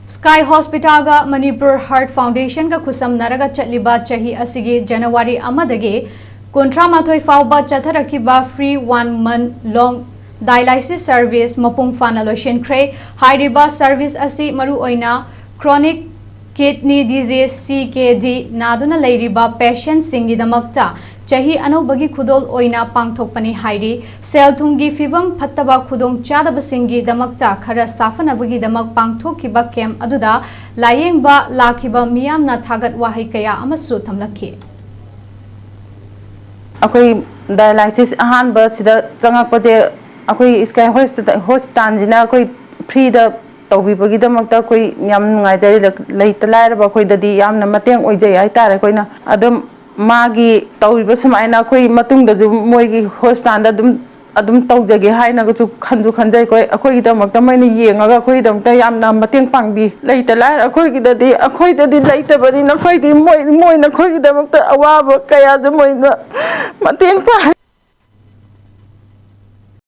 Sky Hospital ga Manipur Heart Foundation ga khusam naraga chatliba chahi asigi January amadagi kontra mathoi fauba chatharakiba free 1 month long dialysis service mapung fana lotion kre hairiba service asi maru oina chronic kidney disease CKD naduna leiriba patient singi damakta chahi anobagi khudol oina pangthokpani hairi selthumgi fibam phattaba khudong chadaba singi damakta khara safanabagi damak pangthokiba camp aduda layengba lakhiba miyamna thagat wahai kaya amasu thamlakhi akoi dialysis ahan ba sida changakpade akoi Sky hospital jina akoi free da tawbibagi damakta akoi yam nungai jari leita lairaba akoi dadi yamna mateng oijai ai tare koina adum magi tawriba sumaina akoi matungda ju moigi hospital da adum tawjage haina ga chu khanjai koi akoi damakta maina yengaga akoi damakta yamna mateng pangbi leita lair akoi dadi leita bari na khoi di moi na khoi damakta awaba kaya ju moina mateng pa